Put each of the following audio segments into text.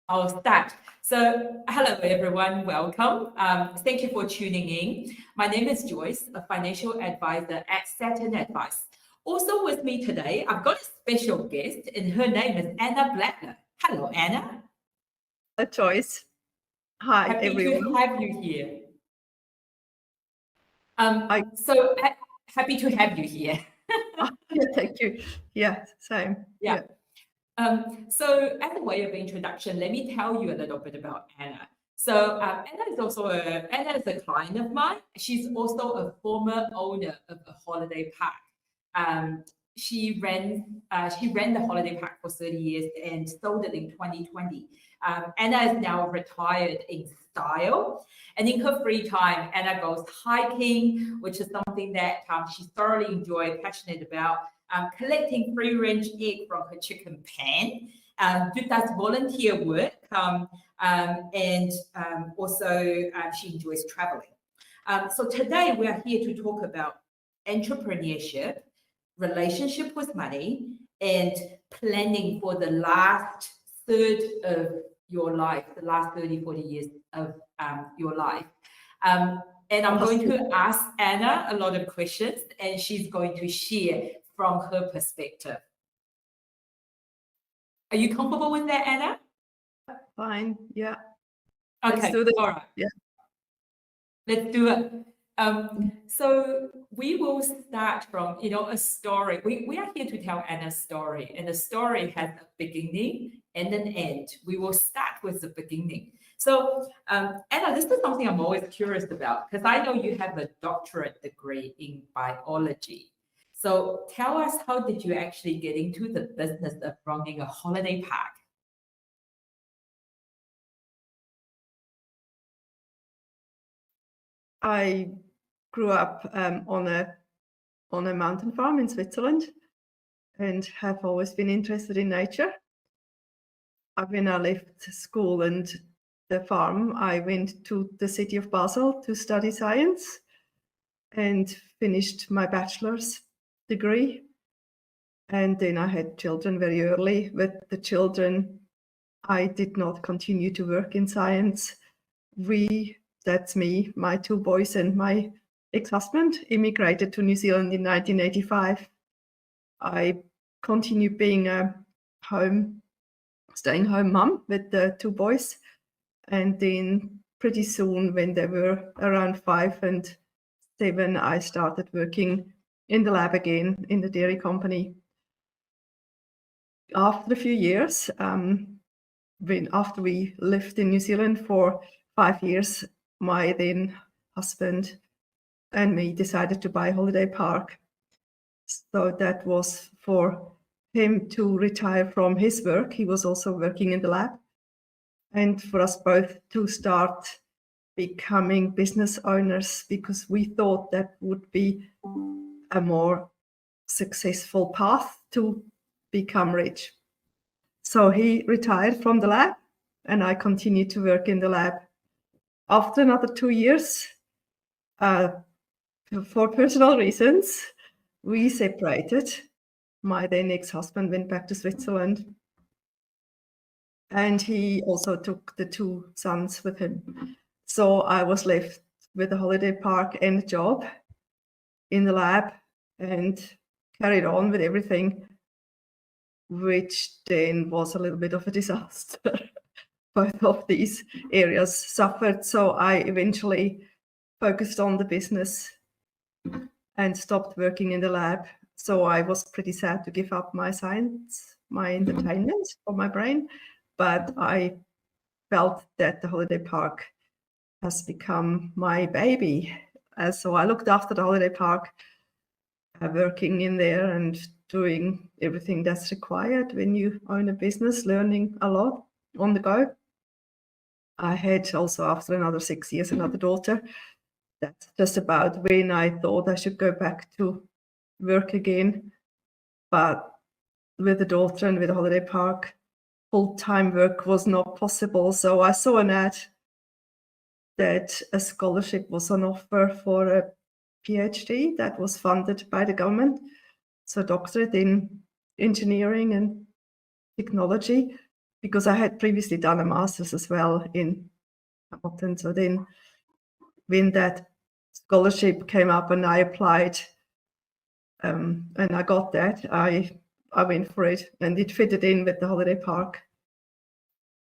I'll start. So, hello everyone, welcome. Thank you for tuning in. My name is Joyce, a financial advisor at Saturn Advice. Also with me today, I've got a special guest, and her name is Anna Blattler. Hello, Anna. Joyce. Hi, Happy everyone. to have you here. Happy to have you here. Yeah, thank you. Yeah, same. Yeah. So as a way of introduction, let me tell you a little bit about Anna. So Anna is a client of mine. She's also a former owner of a holiday park. She ran the holiday park for 30 years and sold it in 2020. Anna is now retired in style, and in her free time, Anna goes hiking, which is something that she thoroughly enjoys, passionate about. Collecting free-range egg from her chicken pen, does volunteer work, and also she enjoys traveling. So today we are here to talk about entrepreneurship, relationship with money, and planning for the last third of your life, the last 30, 40 years of your life. And I'm going to ask Anna a lot of questions, and she's going to share from her perspective. Are you comfortable with that, Anna? Fine, yeah. Okay, let's do this. All right. Yeah. Let's do it. So we will start from, a story. We are here to tell Anna's story, and the story has a beginning and an end. We will start with the beginning. So, Anna, this is something I'm always curious about, because I know you have a doctorate degree in biology. So tell us, how did you actually get into the business of running a holiday park? I grew up on a mountain farm in Switzerland and have always been interested in nature. When I left school and the farm, I went to the city of Basel to study science and finished my bachelor's degree. And then I had children very early. With the children, I did not continue to work in science. That's me, my two boys and my ex-husband, immigrated to New Zealand in 1985. I continued being a staying home mum with the two boys. And then pretty soon, when they were around 5 and 7, I started working in the lab again in the dairy company. After a few years, after we lived in New Zealand for 5 years, my then husband and me decided to buy a holiday park. So that was for him to retire from his work. He was also working in the lab. And for us both to start becoming business owners, because we thought that would be a more successful path to become rich. So he retired from the lab and I continued to work in the lab. After another 2 years, for personal reasons, we separated. My then ex-husband went back to Switzerland and he also took the 2 sons with him. So I was left with a holiday park and a job in the lab and carried on with everything, which then was a little bit of a disaster. Both of these areas suffered, so I eventually focused on the business and stopped working in the lab. So I was pretty sad to give up my science, my entertainment for my brain, but I felt that the holiday park has become my baby. So I looked after the holiday park, working in there and doing everything that's required when you own a business, learning a lot on the go. I had also, after another 6 years, another daughter. That's just about when I thought I should go back to work again. But with a daughter and with a holiday park, full-time work was not possible. So I saw an ad that a scholarship was on offer for a PhD that was funded by the government. So doctorate in engineering and technology. because I had previously done a master's as well in Hamilton. So then when that scholarship came up and I applied, and I got that, I went for it, and it fitted in with the holiday park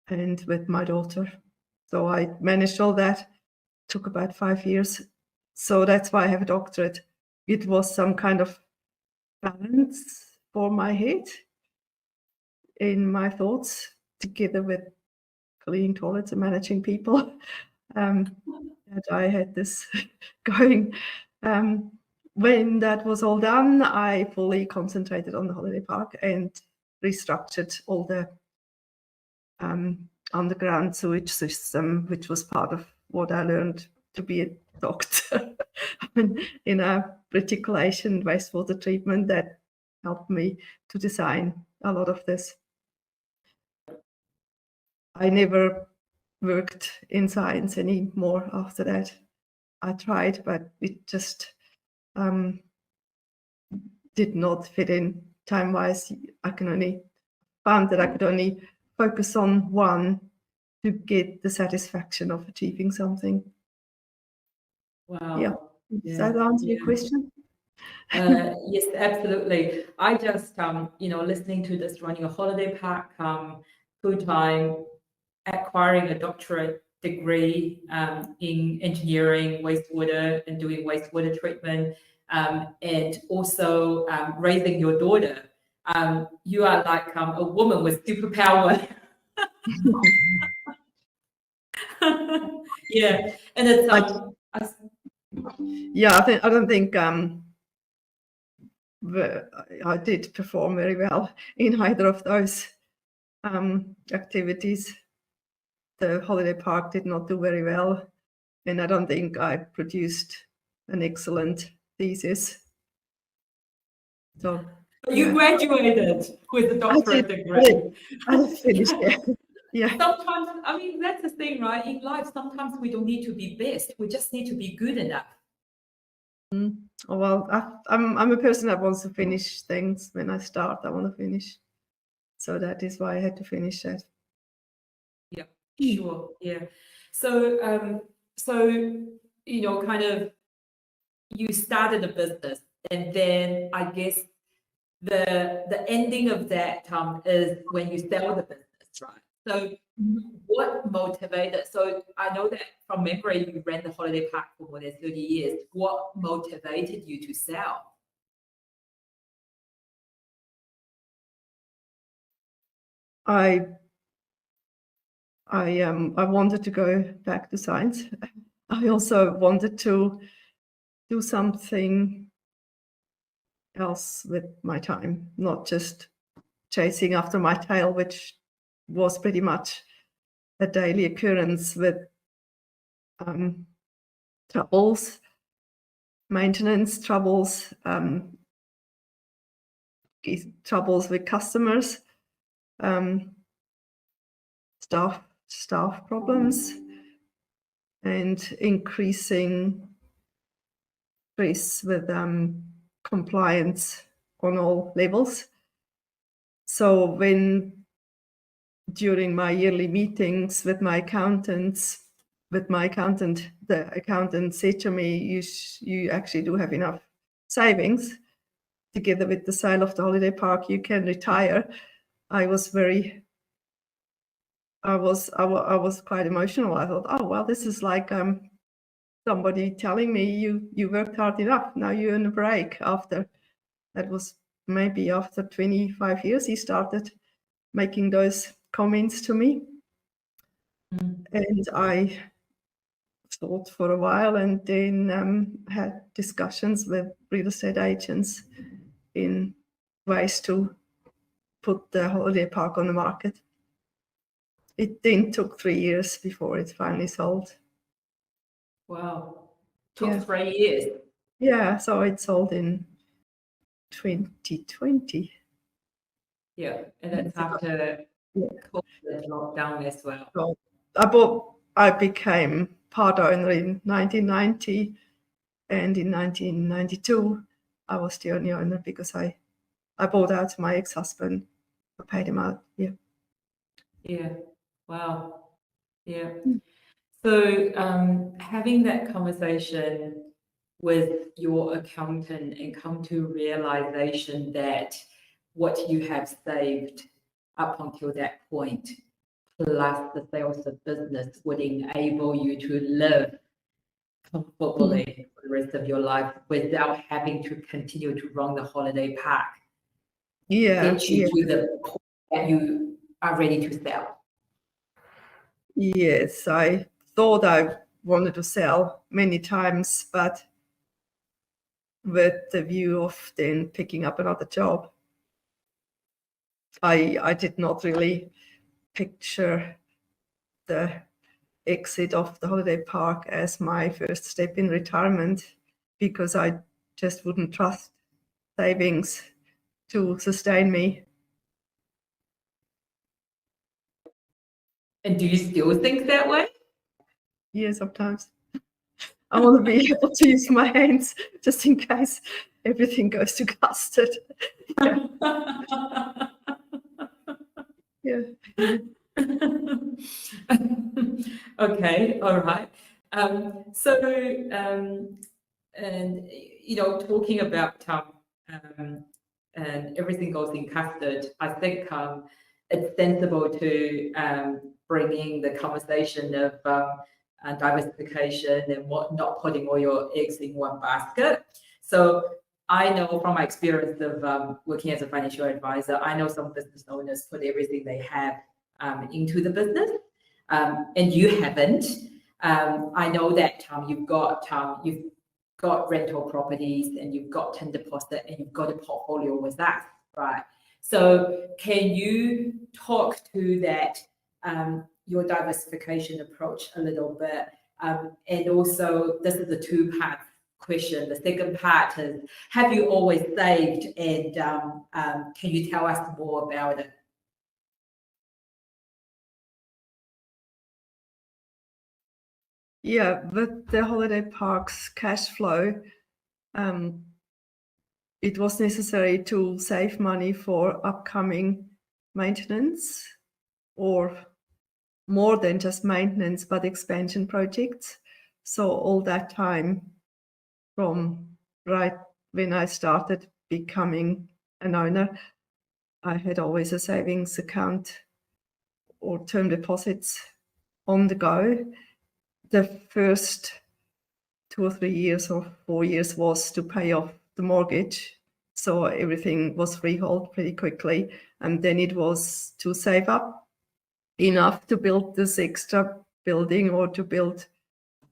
and with my daughter. So I managed all that. Took about 5 years. So that's why I have a doctorate. It was some kind of balance for my head in my thoughts, together with cleaning toilets and managing people. That I had this going. When that was all done, I fully concentrated on the holiday park and restructured all the underground sewage system, which was part of what I learned to be a doctor in a reticulation wastewater treatment. That helped me to design a lot of this. I never worked in science anymore after that. I tried, but it just did not fit in time-wise. I found that I could only focus on one to get the satisfaction of achieving something. Wow. Yeah. Does that answer your question? Yes, absolutely. I just, listening to this, running a holiday park full-time, acquiring a doctorate degree in engineering, wastewater, and doing wastewater treatment, and also raising your daughter. You are like a woman with superpower. Yeah, and it's yeah, I don't think I did perform very well in either of those activities. The holiday park did not do very well, and I don't think I produced an excellent thesis. So you graduated with a doctorate degree. I finished it. Yeah. Sometimes, I mean, that's the thing, right? In life, sometimes we don't need to be best. We just need to be good enough. Well, I'm a person that wants to finish things. When I start, I want to finish. So that is why I had to finish that. Yeah, sure. Yeah. So, kind of, you started a business, and then I guess the ending of that is when you sell the business, right? So what motivated? So I know that from memory you ran the holiday park for more than 30 years. What motivated you to sell? I wanted to go back to science. I also wanted to do something else with my time, not just chasing after my tail, which was pretty much a daily occurrence with troubles, maintenance troubles, troubles with customers, staff problems, and increasing stress with compliance on all levels. So when during my yearly meetings with my accountant, the accountant said to me, you actually do have enough savings. Together with the sale of the holiday park, you can retire. I was quite emotional. I thought, oh well, this is like somebody telling me you worked hard enough. Now you're on a break. After that was maybe after 25 years, he started making those comments to me. And I thought for a while, and then had discussions with real estate agents in ways to put the holiday park on the market. It then took 3 years before it finally sold. Wow. Took 3 years. Yeah, so it sold in 2020. Yeah, and that's after COVID lockdown as well. So I became part owner in 1990, and in 1992 I was the only owner because I bought out my ex-husband. I paid him out. Yeah. Yeah. Wow. Yeah. So having that conversation with your accountant and come to realization that what you have saved up until that point, plus the sales of business, would enable you to live comfortably for the rest of your life without having to continue to run the holiday park. Yeah, Get you to the point that you are ready to sell. yes. I thought I wanted to sell many times, but with the view of then picking up another job, I did not really picture the exit of the holiday park as my first step in retirement, because I just wouldn't trust savings to sustain me. And do you still think that way? Yeah, sometimes I want to be able to use my hands just in case everything goes to custard. Yeah. Okay, all right. And talking about and everything goes in custard, I think it's sensible to bringing the conversation of diversification and not putting all your eggs in one basket. So I know from my experience of working as a financial advisor, I know some business owners put everything they have into the business, and you haven't. I know that you've got rental properties and you've got term deposit and you've got a portfolio with that, right? So can you talk to that, your diversification approach a little bit? And also, this is a two-part question. The second part is, have you always saved, and can you tell us more about it? Yeah, with the holiday park's cash flow, it was necessary to save money for upcoming maintenance, or more than just maintenance, but expansion projects. So all that time from right when I started becoming an owner, I had always a savings account or term deposits on the go. The first 2 or 3 years or 4 years was to pay off the mortgage. So everything was freehold pretty quickly. And then it was to save up enough to build this extra building, or to build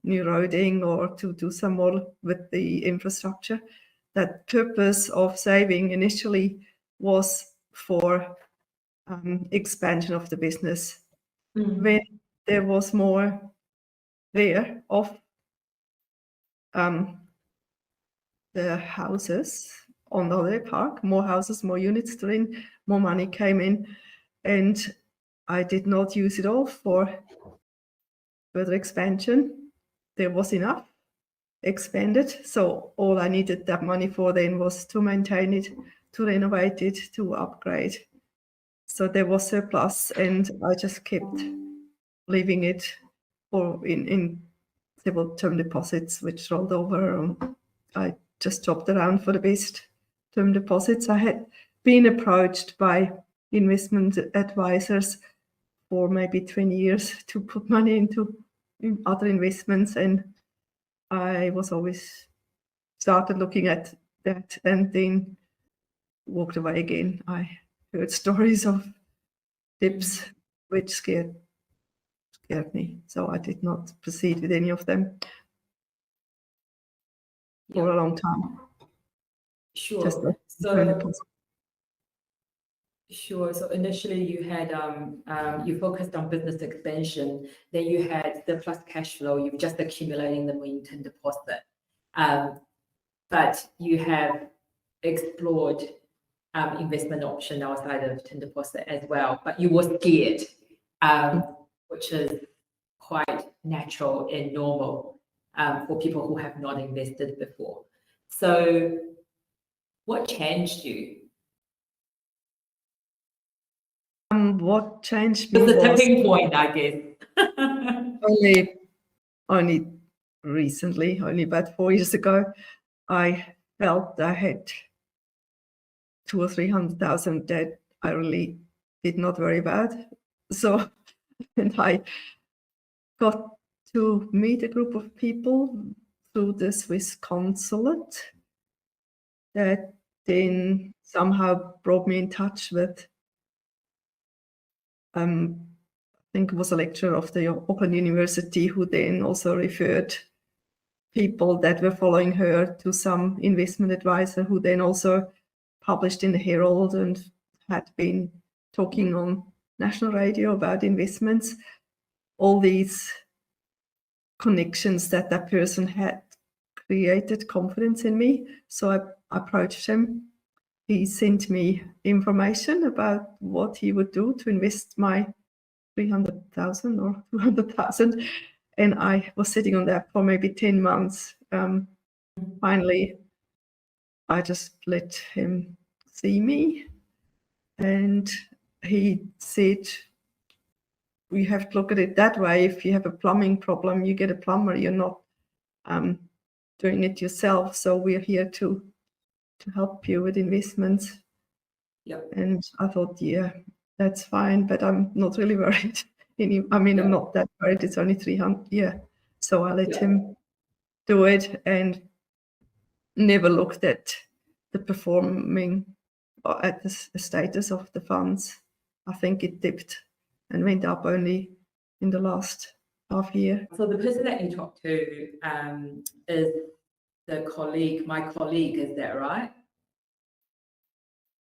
new roading, or to do some more with the infrastructure. That purpose of saving initially was for expansion of the business. When there was more there of the houses on the holiday park, more houses, more units to in, more money came in, and I did not use it all for further expansion. There was enough expanded, so all I needed that money for then was to maintain it, to renovate it, to upgrade. So there was surplus, and I just kept leaving it for in several term deposits, which rolled over. I just chopped around for the best term deposits. I had been approached by investment advisors for maybe 20 years to put money into other investments, and I was always started looking at that and then walked away again. I heard stories of dips which scared me, so I did not proceed with any of them for a long time. Sure. Just Sure. So initially you had you focused on business expansion, then you had surplus cash flow, you're just accumulating them in term deposit. But you have explored investment option outside of term deposit as well, but you were scared, which is quite natural and normal for people who have not invested before. So what changed you? What changed me It's a was tipping point, I guess. only recently, only about 4 years ago, I felt I had 200,000 or 300,000 that I really did not worry about. So, and I got to meet a group of people through the Swiss consulate that then somehow brought me in touch with, I think it was a lecturer of the Auckland University who then also referred people that were following her to some investment advisor who then also published in the Herald and had been talking on national radio about investments. All these connections that person had created confidence in me. So I approached him. He sent me information about what he would do to invest my 300,000 or 200,000. And I was sitting on that for maybe 10 months. Finally, I just let him see me. And he said, we have to look at it that way. If you have a plumbing problem, you get a plumber. You're not doing it yourself. So we're here to help you with investments. Yeah. And I thought, yeah, that's fine, but I'm not really worried. I'm not that worried. It's only 300. Yeah. So I let him do it and never looked at the performing or at the status of the funds. I think it dipped and went up only in the last half year. So the person that you talked to is my colleague, is that right?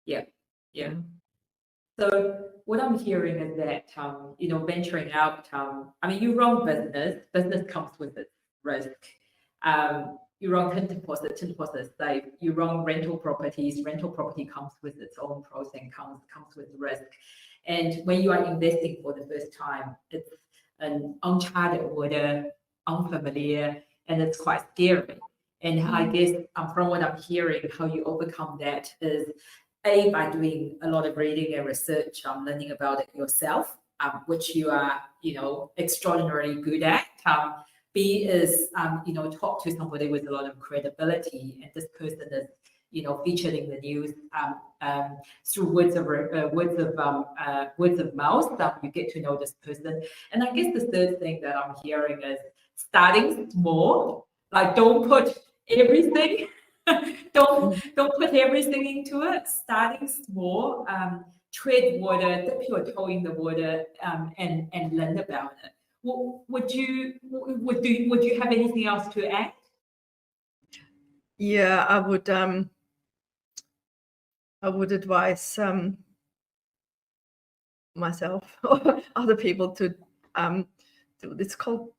Yeah. So what I'm hearing is that, venturing out, you run business comes with its risk. You run tin deposit is safe. You run rental property comes with its own pros and cons, comes with risk. And when you are investing for the first time, it's an uncharted water, unfamiliar, and it's quite scary. And I guess from what I'm hearing, how you overcome that is by doing a lot of reading and research, learning about it yourself, which you are, extraordinarily good at. B is, talk to somebody with a lot of credibility, and this person is, featured in the news through words of mouth. You get to know this person, and I guess the third thing that I'm hearing is starting small. Like, don't put everything. Don't put everything into it. Starting small, tread water, dip your toe in the water, and learn about it. Would you have anything else to add? Yeah, I would advise myself or other people to do this called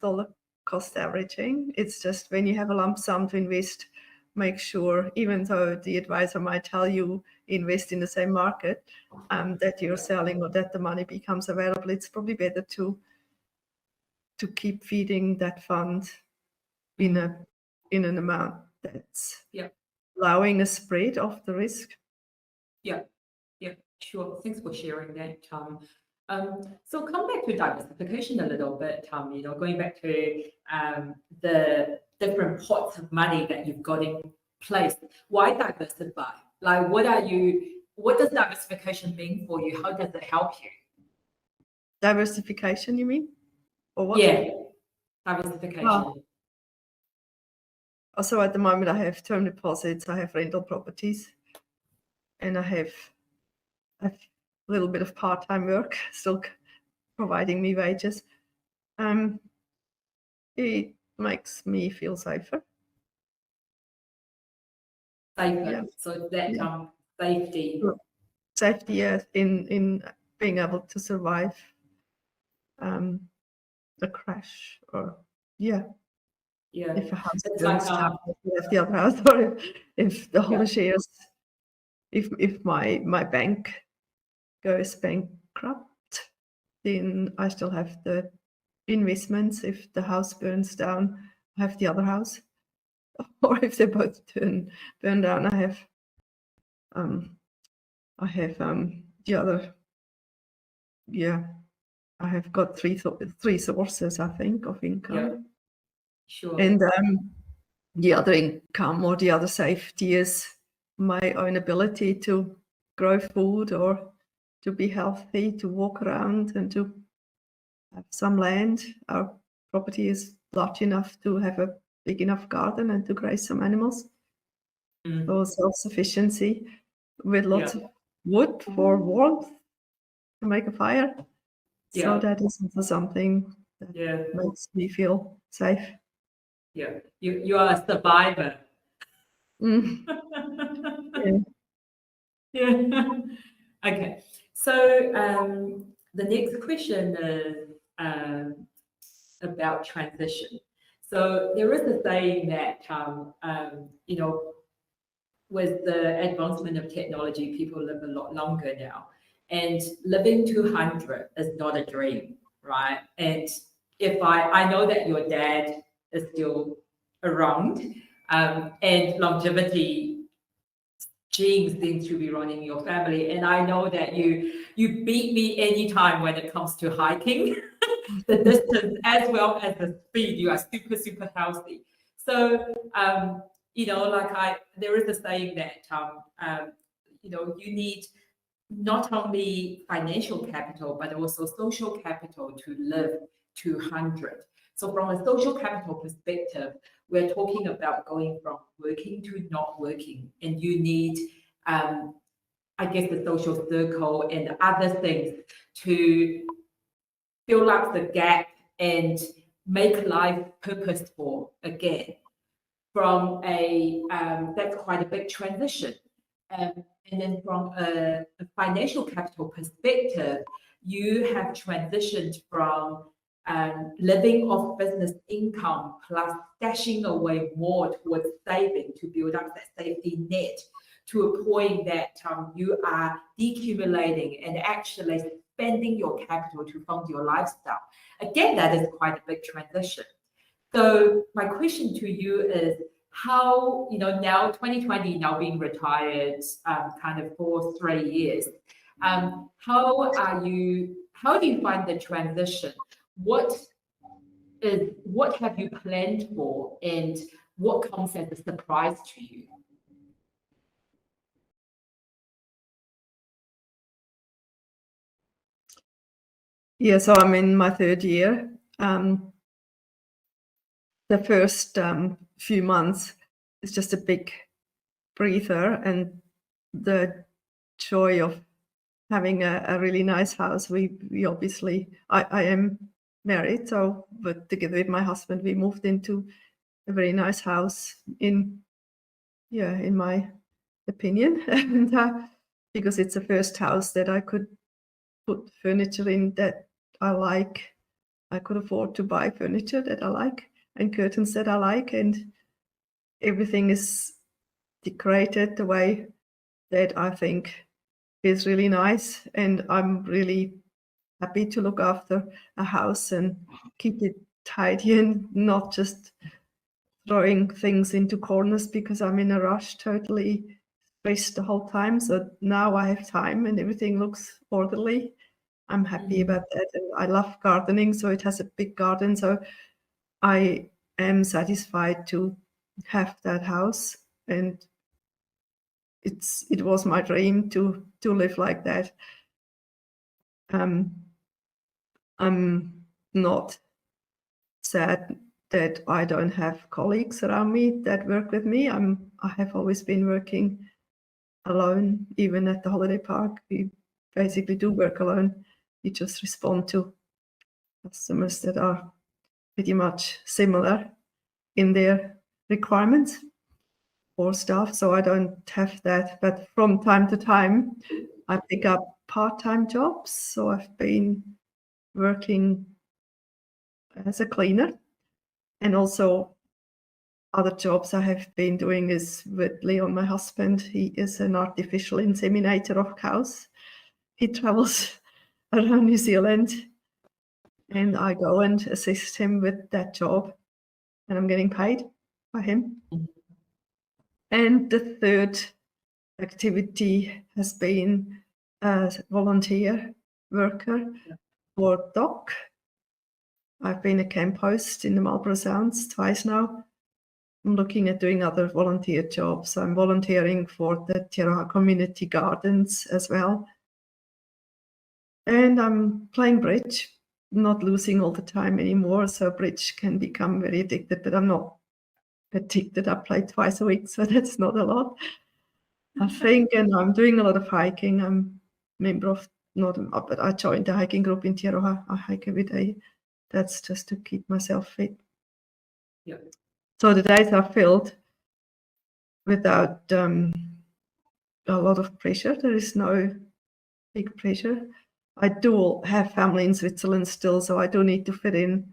dollar cost averaging. It's just when you have a lump sum to invest, make sure, even though the advisor might tell you invest in the same market, that you're selling or that the money becomes available. It's probably better to keep feeding that fund in an amount that's allowing a spread of the risk. Yeah, sure. Thanks for sharing that, Tom. So come back to diversification a little bit, Tom. Going back to the different pots of money that you've got in place. Why diversify? Like, what does diversification mean for you? How does it help you? Diversification, you mean? Or what? Yeah, diversification. Also, at the moment, I have term deposits, I have rental properties, and I have a little bit of part-time work still providing me wages. It makes me feel safer. Safer. Yeah. So that safety. Safety, yes, in being able to survive a crash, or if a house burns down, if the other house, or if the whole shares, if my bank goes bankrupt, then I still have the investments. If the house burns down, I have the other house. Or if they both burn down, I have the other yeah, I have got three sources, I think, of income. Yeah, sure. And the other income or the other safety is my own ability to grow food or to be healthy, to walk around and to have some land. Our property is large enough to have a big enough garden and to graze some animals. Mm. So self-sufficiency with lots Yeah. of wood for warmth to make a fire. So Yeah. that is also something that Yeah. makes me feel safe. Yeah. You are a survivor. Mm, yeah. Yeah. Okay. So the next question is about transition. So there is a saying that you know, with the advancement of technology, people live a lot longer now, and living to 100 is not a dream, right? And if I know that your dad is still around, and longevity genes seem to be running your family. And I know that you beat me anytime when it comes to hiking, the distance as well as the speed. You are super healthy. So you know, there is a saying that you know, you need not only financial capital but also social capital to live to 100. So from a social capital perspective, we're talking about going from working to not working, and you need, I guess, the social circle and other things to fill up the gap and make life purposeful again. From a That's quite a big transition. And then from a financial capital perspective, you have transitioned from living off business income plus stashing away more towards saving to build up that safety net to a point that you are decumulating and actually spending your capital to fund your lifestyle. Again, that is quite a big transition. So my question to you is, how, you know, now 2020, now being retired kind of for 3 years, how do you find the transition? What have you planned for, and what comes as a surprise to you? Yeah, so I'm in my third year. The first few months is just a big breather, and the joy of having a really nice house. We obviously, I am married, so but together with my husband, we moved into a very nice house in my opinion, and because it's the first house that I could put furniture in that I like. I could afford to buy furniture that I like and curtains that I like, and everything is decorated the way that I think is really nice. And I'm really happy to look after a house and keep it tidy and not just throwing things into corners because I'm in a rush, totally stressed the whole time. So now I have time and everything looks orderly. I'm happy about that. And I love gardening, so it has a big garden. So I am satisfied to have that house, and it was my dream to live like that. I'm not sad that I don't have colleagues around me that work with me. I have always been working alone, even at the holiday park. We basically do work alone. We just respond to customers that are pretty much similar in their requirements for staff. So I don't have that. But from time to time, I pick up part-time jobs. So I've been working as a cleaner, and also other jobs I have been doing is with Leon, my husband. He is an artificial inseminator of cows. He travels around New Zealand, and I go and assist him with that job, and I'm getting paid by him. And the third activity has been volunteer worker Yeah. for DOC. I've been a camp host in the Marlborough Sounds twice now. I'm looking at doing other volunteer jobs. I'm volunteering for the Tiroha Community Gardens as well. And I'm playing bridge, not losing all the time anymore. So bridge can become very addicted, but I'm not addicted. I play twice a week, so that's not a lot, I think. And I'm doing a lot of hiking. I'm a member of, but I joined the hiking group in Tiroha. I hike every day. That's just to keep myself fit. Yeah. So the days are filled without a lot of pressure. There is no big pressure. I do have family in Switzerland still, so I do need to fit in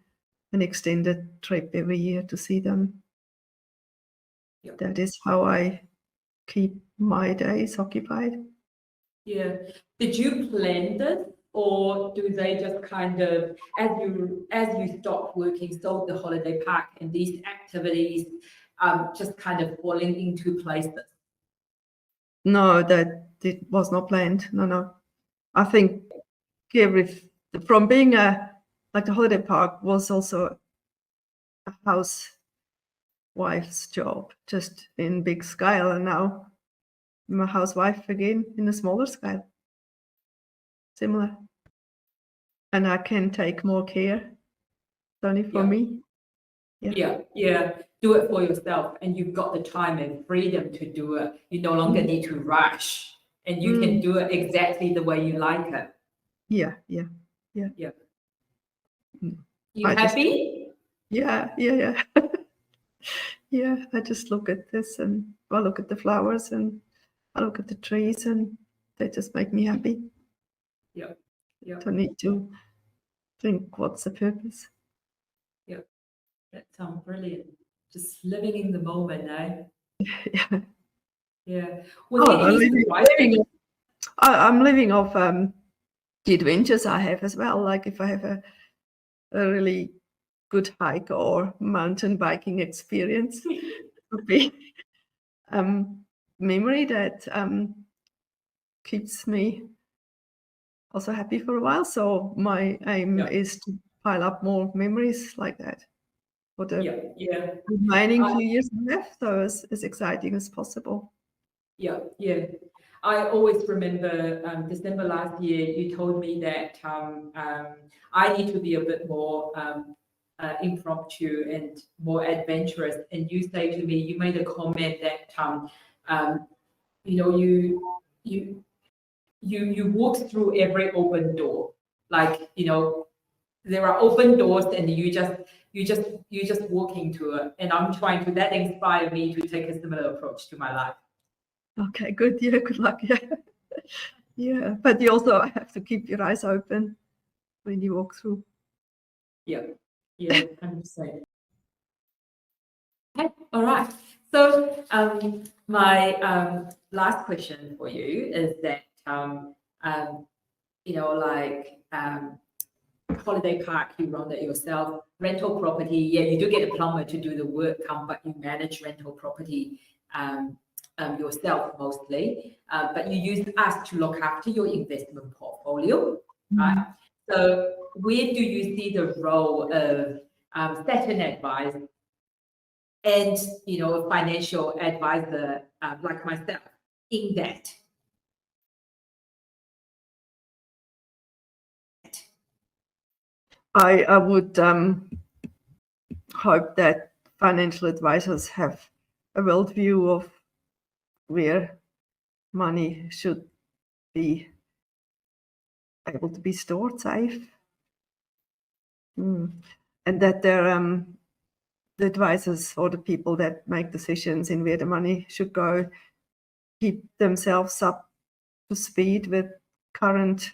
an extended trip every year to see them. Yeah. That is how I keep my days occupied. Yeah. Did you plan this, or do they just kind of, as you stop working, sold the holiday park and these activities just kind of falling into places? No, that it was not planned. No. I think from being like the holiday park was also a housewife's job, just in big scale, and now I'm a housewife again in a smaller scale. Similar. And I can take more care. It's only for me. Yeah. Do it for yourself, and you've got the time and freedom to do it. You no longer need to rush, and you can do it exactly the way you like it. Yeah. You happy? Yeah. Yeah, I just look at this and I look at the flowers and I look at the trees and they just make me happy. Yeah. Don't need to think what's the purpose. Yeah. That sounds brilliant. Just living in the moment, eh? Yeah. Yeah. Was there any I'm living off the adventures I have as well. Like if I have a really good hike or mountain biking experience, it would be memory that keeps me also happy for a while. So my aim is to pile up more memories like that for the remaining few years left, so as exciting as possible. Yeah. I always remember December last year, you told me that I need to be a bit more impromptu and more adventurous. And you say to me, you made a comment that you walk through every open door. Like, there are open doors and you just walk into it. And I'm trying to, that inspire me to take a similar approach to my life. Okay, good. Yeah, good luck. Yeah. Yeah. But you also have to keep your eyes open when you walk through. Yeah, 100%. Okay, all right. So my last question for you is that holiday park, you run it yourself. Rental property, you do get a plumber to do the work, but you manage rental property yourself mostly. But you use us to look after your investment portfolio, right? So where do you see the role of Saturn Advice and a financial advisor like myself in that? I would hope that financial advisors have a worldview of where money should be able to be stored safe, and that they're the advisors or the people that make decisions in where the money should go keep themselves up to speed with current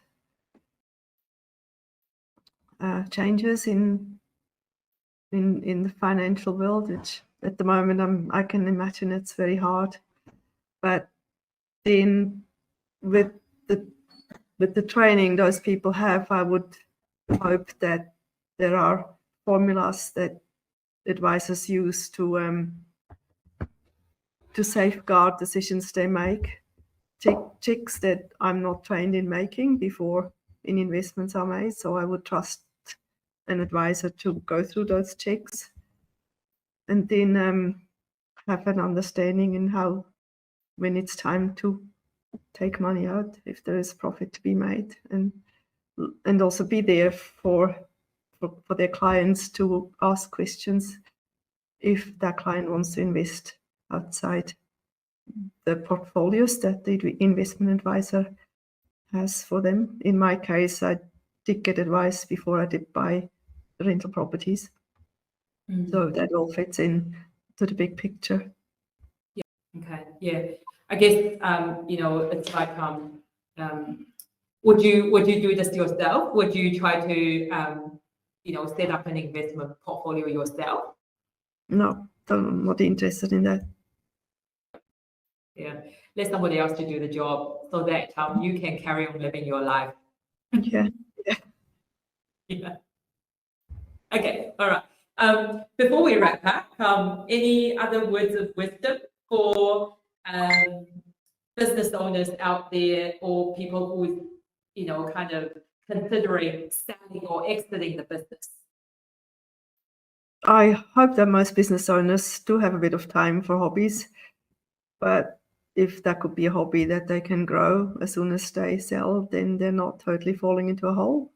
changes in the financial world, which at the moment I can imagine it's very hard. But then with the training those people have, I would hope that there are formulas that advisors use to safeguard decisions they make, checks that I'm not trained in making before any investments are made. So I would trust an advisor to go through those checks and then have an understanding in how, when it's time to take money out, if there is profit to be made, and also be there for their clients to ask questions if that client wants to invest outside the portfolios that the investment advisor has for them. In my case, I did get advice before I did buy rental properties. So that all fits in to the big picture. Okay. Yeah. I guess it's like would you do this yourself? Would you try to set up an investment portfolio yourself? No, I'm not interested in that. Yeah. Let somebody else to do the job so that you can carry on living your life. Yeah. Yeah. Okay. All right. Before we wrap up, any other words of wisdom for business owners out there or people who kind of considering selling or exiting the business? I hope that most business owners do have a bit of time for hobbies, but if that could be a hobby that they can grow as soon as they sell, then they're not totally falling into a hole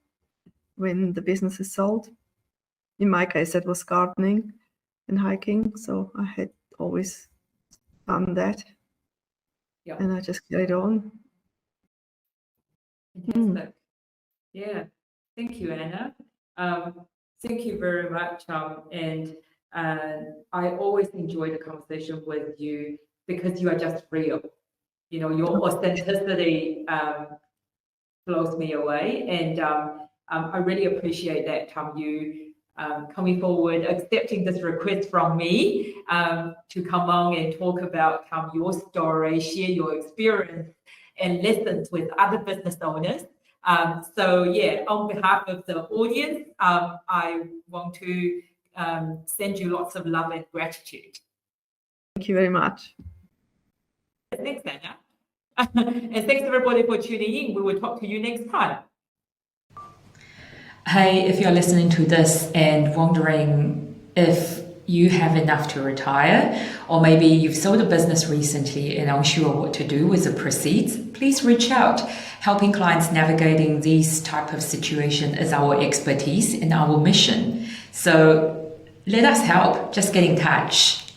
when the business is sold. In my case, that was gardening and hiking, so I had always done that. Yeah. And I just carried on. Fantastic. Yeah. Thank you, Anna. Thank you very much. And I always enjoy the conversation with you because you are just real. Your authenticity blows me away. And I really appreciate that you coming forward, accepting this request from me to come on and talk about your story, share your experience and lessons with other business owners. So yeah, on behalf of the audience, I want to send you lots of love and gratitude. Thank you very much. Thanks, Anna. And thanks everybody for tuning in. We will talk to you next time. Hey, if you're listening to this and wondering if you have enough to retire, or maybe you've sold a business recently and unsure what to do with the proceeds, please reach out. Helping clients navigating these type of situation is our expertise and our mission. So let us help. Just get in touch.